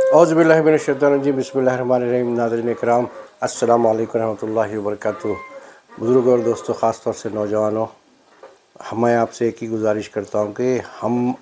औज़ुबिल्लाहि बिस्मिल्लाहिर्रहमानिर्रहीम। नाज़रीन इकराम, अस्सलामु अलैकुम रहमतुल्लाहि व बरकातुहू। बुज़ुर्ग और दोस्तों, ख़ास तौर से नौजवानों, मैं आपसे एक ही गुजारिश करता हूँ कि हम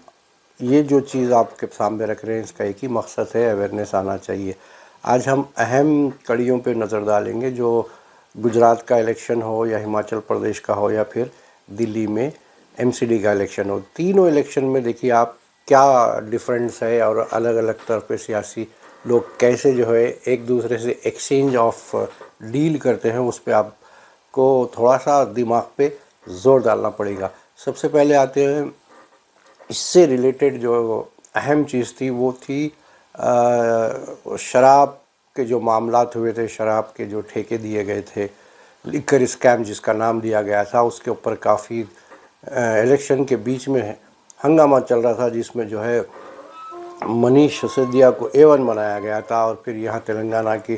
ये जो चीज़ आपके सामने रख रहे हैं, इसका एक ही मकसद है, अवेयरनेस आना चाहिए। आज हम अहम कड़ियों पे नज़र डालेंगे, जो गुजरात का इलेक्शन हो या हिमाचल प्रदेश का हो या फिर दिल्ली में एमसीडी का इलेक्शन हो। तीनों इलेक्शन में देखिए आप क्या डिफरेंस है और अलग अलग तरह पे सियासी लोग कैसे जो है एक दूसरे से एक्सचेंज ऑफ डील करते हैं, उस पर आपको थोड़ा सा दिमाग पे जोर डालना पड़ेगा। सबसे पहले आते हैं, इससे रिलेटेड जो अहम चीज़ थी वो थी शराब के जो मामलात हुए थे, शराब के जो ठेके दिए गए थे, लिकर स्कैम जिसका नाम दिया गया था, उसके ऊपर काफ़ी इलेक्शन के बीच में हंगामा चल रहा था, जिसमें जो है मनीष सिसोदिया को A1 बनाया गया था और फिर यहाँ तेलंगाना की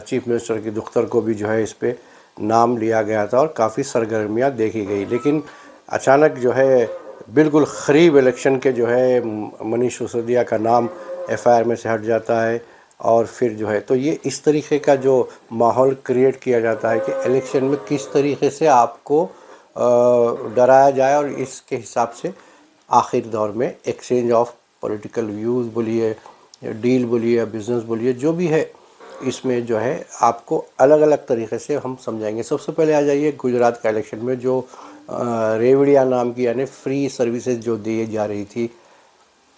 चीफ मिनिस्टर की दफ्तर को भी जो है इस पे नाम लिया गया था और काफ़ी सरगर्मियाँ देखी गई। लेकिन अचानक जो है बिल्कुल ख़रीब इलेक्शन के जो है मनीष सिसोदिया का नाम FIR में से हट जाता है और फिर जो है तो ये इस तरीके का जो माहौल क्रिएट किया जाता है कि इलेक्शन में किस तरीके से आपको डराया जाए और इसके हिसाब से आखिर दौर में एक्सचेंज ऑफ पॉलिटिकल व्यूज़ बोलिए या डील बोलिए या बिज़नेस बोलिए, जो भी है इसमें जो है आपको अलग अलग तरीके से हम समझाएंगे। सबसे पहले आ जाइए गुजरात का इलेक्शन में, जो रेवड़िया नाम की यानी फ्री सर्विसेज जो दी जा रही थी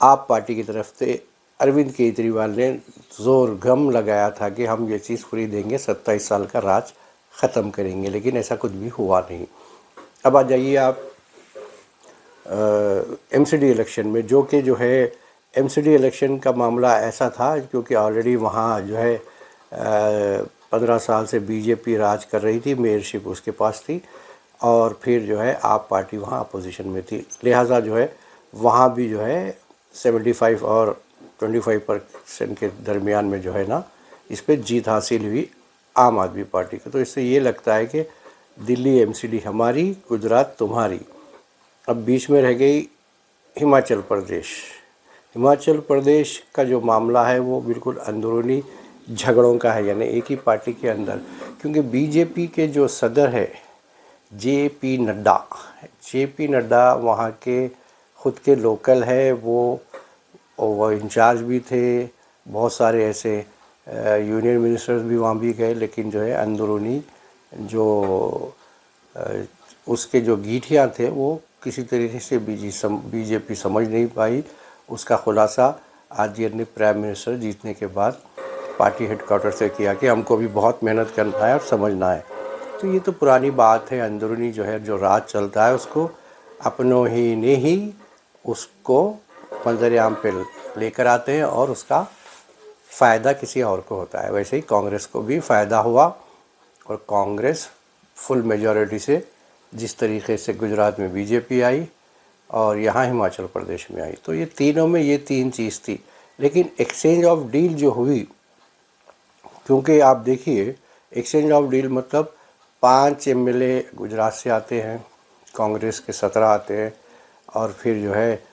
आप पार्टी की तरफ से, अरविंद केजरीवाल ने जोर गम लगाया था कि हम ये चीज़ फ्री देंगे, 27 साल का राज ख़त्म करेंगे, लेकिन ऐसा कुछ भी हुआ नहीं। अब आ जाइए आप MCD इलेक्शन में, जो कि जो है MCD इलेक्शन का मामला ऐसा था क्योंकि ऑलरेडी वहाँ जो है 15 साल से बीजेपी राज कर रही थी, मेयरशिप उसके पास थी और फिर जो है आप पार्टी वहाँ अपोजिशन में थी, लिहाजा जो है वहाँ भी जो है 75 और 25% के दरमियान में जो है ना इस पर जीत हासिल हुई आम आदमी पार्टी को। तो इससे ये लगता है कि दिल्ली MCD हमारी, गुजरात तुम्हारी। अब बीच में रह गई हिमाचल प्रदेश। हिमाचल प्रदेश का जो मामला है वो बिल्कुल अंदरूनी झगड़ों का है, यानी एक ही पार्टी के अंदर, क्योंकि बीजेपी के जो सदर है JP नड्डा वहाँ के ख़ुद के लोकल है, वो इंचार्ज भी थे, बहुत सारे ऐसे यूनियन मिनिस्टर्स भी वहाँ भी गए, लेकिन जो है अंदरूनी जो उसके जो गीठियाँ थे वो किसी तरीके से बीजेपी समझ नहीं पाई। उसका खुलासा आज ने प्राइम मिनिस्टर जीतने के बाद पार्टी हेडक्वार्टर से किया कि हमको भी बहुत मेहनत करना है और समझना है। तो ये तो पुरानी बात है, अंदरूनी जो है जो राज चलता है उसको अपनों ही ने ही उसको मंजरेआम पे लेकर आते हैं और उसका फ़ायदा किसी और को होता है। वैसे ही कांग्रेस को भी फ़ायदा हुआ और कांग्रेस फुल मेजॉरिटी से जिस तरीके से गुजरात में बीजेपी आई और यहाँ हिमाचल प्रदेश में आई, तो ये तीनों में ये तीन चीज़ थी। लेकिन एक्सचेंज ऑफ डील जो हुई, क्योंकि आप देखिए एक्सचेंज ऑफ डील मतलब 5 MLA गुजरात से आते हैं, कांग्रेस के 17 आते हैं और फिर जो है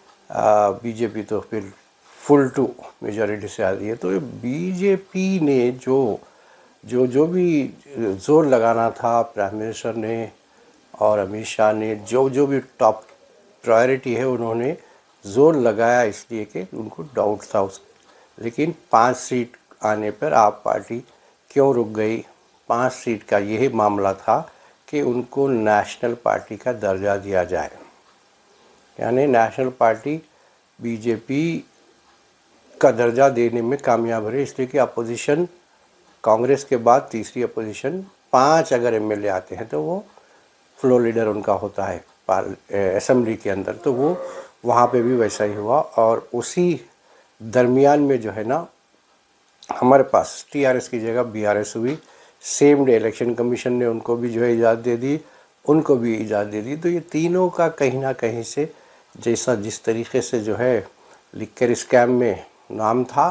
बीजेपी तो फिर फुल टू मेजॉरिटी से आती है। तो बीजेपी ने जो भी जोर लगाना था प्राइम मिनिस्टर ने और अमित शाह ने, जो भी टॉप प्रायोरिटी है उन्होंने जोर लगाया, इसलिए कि उनको डाउट था उस। लेकिन 5 सीट आने पर आप पार्टी क्यों रुक गई? 5 सीट का यही मामला था कि उनको नेशनल पार्टी का दर्जा दिया जाए, यानी नेशनल पार्टी बीजेपी का दर्जा देने में कामयाब रहे, इसलिए कि अपोजिशन कांग्रेस के बाद तीसरी अपोजिशन 5 अगर MLA आते हैं तो वो फ्लोर लीडर उनका होता है असेंबली के अंदर। तो वो वहाँ पे भी वैसा ही हुआ और उसी दरमियान में जो है ना हमारे पास TRS की जगह BRS हुई। सेम डे इलेक्शन कमीशन ने उनको भी जो है इजाज़त दे दी, उनको भी इजाज़त दे दी। तो ये तीनों का कहीं ना कहीं से जैसा जिस तरीके से जो है लिकर स्कैम में नाम था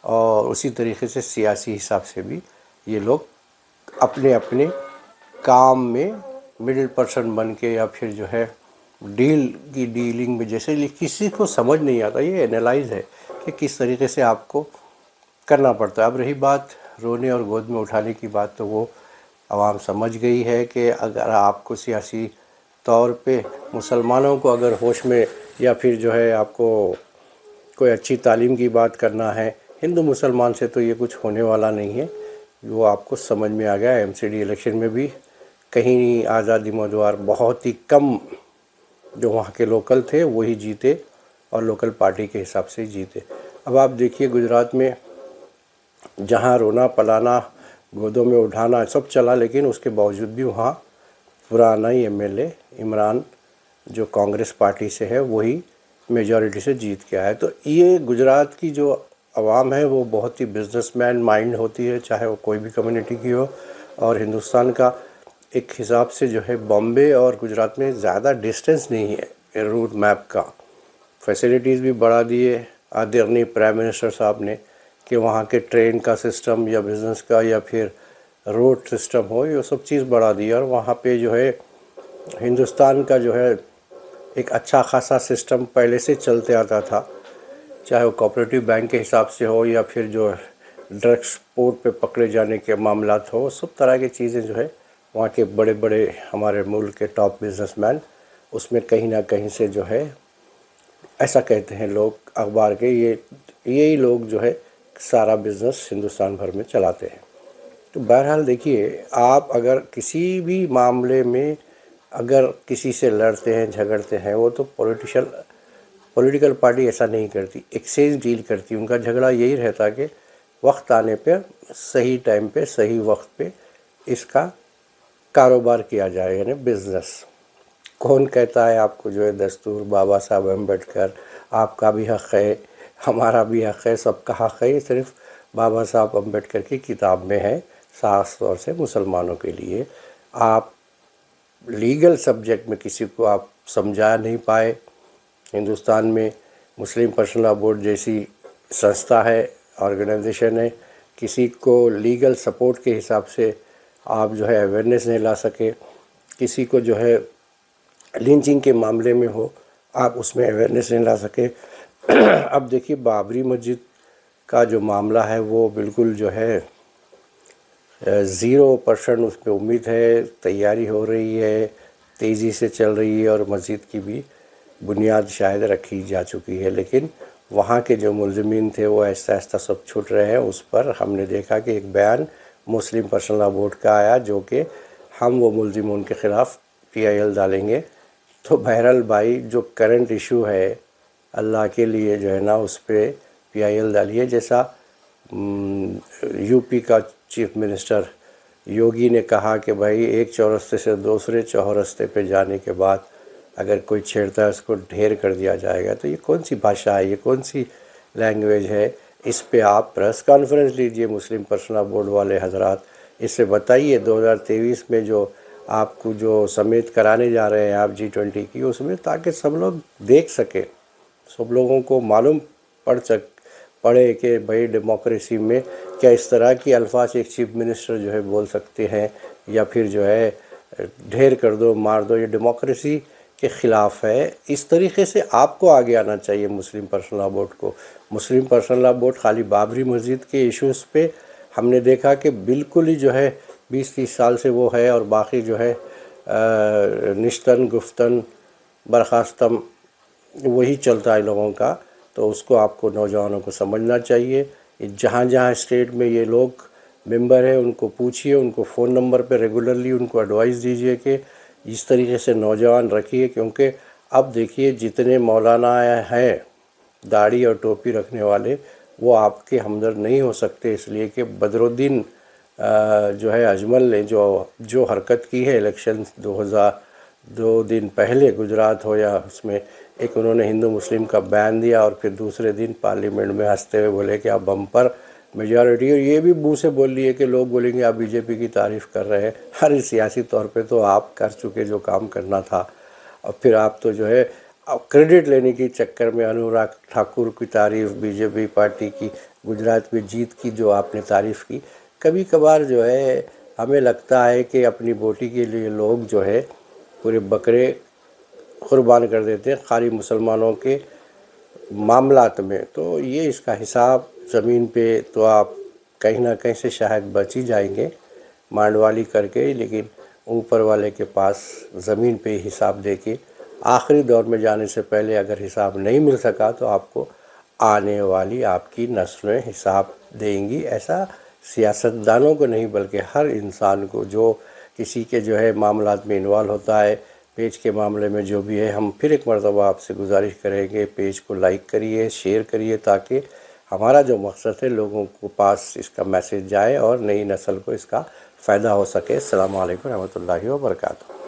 और उसी तरीके से सियासी हिसाब से भी ये लोग अपने अपने काम में मिडिल पर्सन बन के या फिर जो है डील की डीलिंग में जैसे किसी को समझ नहीं आता, ये एनालाइज है कि किस तरीके से आपको करना पड़ता है। अब रही बात रोने और गोद में उठाने की बात, तो वो आवाम समझ गई है कि अगर आपको सियासी तौर पे मुसलमानों को अगर होश में, या फिर जो है आपको कोई अच्छी तालीम की बात करना है, हिंदू मुसलमान से तो ये कुछ होने वाला नहीं है। वो आपको समझ में आ गया। एमसीडी इलेक्शन में भी कहीं आज़ादी उम्मीदवार बहुत ही कम जो वहाँ के लोकल थे वही जीते, और लोकल पार्टी के हिसाब से जीते। अब आप देखिए गुजरात में जहाँ रोना पलाना गोदों में उठाना सब चला, लेकिन उसके बावजूद भी वहाँ पुराना ही एमएलए इमरान जो कांग्रेस पार्टी से है वही मेजॉरिटी से जीत के आया। तो ये गुजरात की जो आवाम है वो बहुत ही बिजनेसमैन माइंड होती है, चाहे वो कोई भी कम्युनिटी की हो। और हिंदुस्तान का एक हिसाब से जो है बॉम्बे और गुजरात में ज़्यादा डिस्टेंस नहीं है रूट मैप का। फैसिलिटीज़ भी बढ़ा दिए आदरणीय प्राइम मिनिस्टर साहब ने कि वहाँ के ट्रेन का सिस्टम या बिज़नेस का या फिर रोड सिस्टम हो, ये सब चीज़ बढ़ा दी। और वहाँ पे जो है हिंदुस्तान का जो है एक अच्छा खासा सिस्टम पहले से चलते आता था, चाहे वो कोऑपरेटिव बैंक के हिसाब से हो या फिर जो ड्रग्स पोर्ट पे पकड़े जाने के मामलात हो, सब तरह की चीज़ें जो है वहाँ के बड़े बड़े हमारे मुल्क के टॉप बिजनेसमैन उसमें कहीं ना कहीं से जो है, ऐसा कहते हैं लोग अखबार के, यही लोग जो है सारा बिज़नेस हिंदुस्तान भर में चलाते हैं। तो बहरहाल देखिए, आप अगर किसी भी मामले में अगर किसी से लड़ते हैं झगड़ते हैं, वो तो पॉलिटिकल पार्टी ऐसा नहीं करती, एक्सचेंज डील करती। उनका झगड़ा यही रहता कि वक्त आने पे सही टाइम पे सही वक्त पे इसका कारोबार किया जाए, यानी बिज़नेस। कौन कहता है आपको जो है दस्तूर, बाबा साहब अम्बेडकर, आपका भी हक़ है हमारा भी हक़ है, सबका हक़ है, ये सिर्फ बाबा साहब अम्बेडकर की किताब में है, ख़ास तौर से मुसलमानों के लिए। आप लीगल सब्जेक्ट में किसी को आप समझा नहीं पाए। हिंदुस्तान में मुस्लिम पर्सनल लॉ बोर्ड जैसी संस्था है, ऑर्गेनाइजेशन है, किसी को लीगल सपोर्ट के हिसाब से आप जो है अवेयरनेस नहीं ला सके। किसी को जो है लिंचिंग के मामले में हो, आप उसमें अवेयरनेस नहीं ला सके। अब देखिए बाबरी मस्जिद का जो मामला है वो बिल्कुल जो है 0% उस पर उम्मीद है, तैयारी हो रही है, तेज़ी से चल रही है, और मस्जिद की भी बुनियाद शायद रखी जा चुकी है। लेकिन वहाँ के जो मुलज़िमीन थे वो आहिस्ता आहिस्ता सब छूट रहे हैं। उस पर हमने देखा कि एक बयान मुस्लिम पर्सनल लॉ बोर्ड का आया जो कि हम वो मुलज़िम उनके ख़िलाफ़ PIL डालेंगे। तो बहरहाल भाई, जो करंट इशू है अल्लाह के लिए जो है ना, उस पर PIL डालिए। जैसा यूपी का चीफ मिनिस्टर योगी ने कहा कि भाई एक चौरस्ते से दूसरे चौरस्ते पे जाने के बाद अगर कोई छेड़ता है उसको ढेर कर दिया जाएगा। तो ये कौन सी भाषा है, ये कौन सी लैंग्वेज है? इस पे आप प्रेस कॉन्फ्रेंस लीजिए मुस्लिम पर्सनल बोर्ड वाले हजरात, इससे बताइए 2023 में जो आपको जो समेत कराने जा रहे हैं आप G20 की, उसमें ताकि सब लोग देख सके, सब लोगों को मालूम पड़े कि भाई डेमोक्रेसी में क्या इस तरह की अल्फाज एक चीफ मिनिस्टर जो है बोल सकते हैं, या फिर जो है ढेर कर दो मार दो, ये डेमोक्रेसी के ख़िलाफ़ है। इस तरीके से आपको आगे आना चाहिए मुस्लिम पर्सनल लॉ बोर्ड को। मुस्लिम पर्सनल लॉ बोर्ड खाली बाबरी मस्जिद के इश्यूज़ पे हमने देखा कि बिल्कुल ही जो है 20-30 साल से वो है, और बाकी जो है निश्तन गुफ्तन बर्खास्तम वही चलता है लोगों का। तो उसको आपको नौजवानों को समझना चाहिए। जहाँ जहाँ स्टेट में ये लोग मेंबर हैं उनको पूछिए, उनको फ़ोन नंबर पे रेगुलरली उनको एडवाइस दीजिए कि इस तरीके से नौजवान रखिए। क्योंकि अब देखिए जितने मौलाना हैं दाढ़ी और टोपी रखने वाले, वो आपके हमदर्द नहीं हो सकते, इसलिए कि बदरुद्दीन जो है अजमल ने जो हरकत की है इलेक्शन 2002 दिन पहले गुजरात हो या उसमें, एक उन्होंने हिंदू मुस्लिम का बैन दिया और फिर दूसरे दिन पार्लियामेंट में हंसते हुए बोले कि आप बम्पर मेजॉरिटी, और ये भी मुंह से बोल लिए कि लोग बोलेंगे आप बीजेपी की तारीफ़ कर रहे हैं। हर सियासी तौर पे तो आप कर चुके जो काम करना था, और फिर आप तो जो है अब क्रेडिट लेने के चक्कर में अनुराग ठाकुर की तारीफ़, बीजेपी पार्टी की गुजरात में जीत की जो आपने तारीफ़ की, कभी कभार जो है हमें लगता है कि अपनी बोटी के लिए लोग जो है पूरे बकरे कुर्बान कर देते हैं खाली मुसलमानों के मामलात में। तो ये इसका हिसाब ज़मीन पे तो आप कहीं ना कहीं से शायद बच ही जाएंगे मांडवाली करके, लेकिन ऊपर वाले के पास ज़मीन पे हिसाब दे के आखिरी दौर में जाने से पहले अगर हिसाब नहीं मिल सका तो आपको आने वाली आपकी नस्लें हिसाब देंगी। ऐसा सियासतदानों को नहीं बल्कि हर इंसान को जो किसी के जो है मामलात में इन्वॉल्व होता है। पेज के मामले में जो भी है, हम फिर एक मरतबा आपसे गुजारिश करेंगे पेज को लाइक करिए, शेयर करिए, ताकि हमारा जो मकसद है लोगों को पास इसका मैसेज जाए और नई नस्ल को इसका फ़ायदा हो सके। अस्सलाम वालेकुम रहमतुल्लाहि व बरकातहू।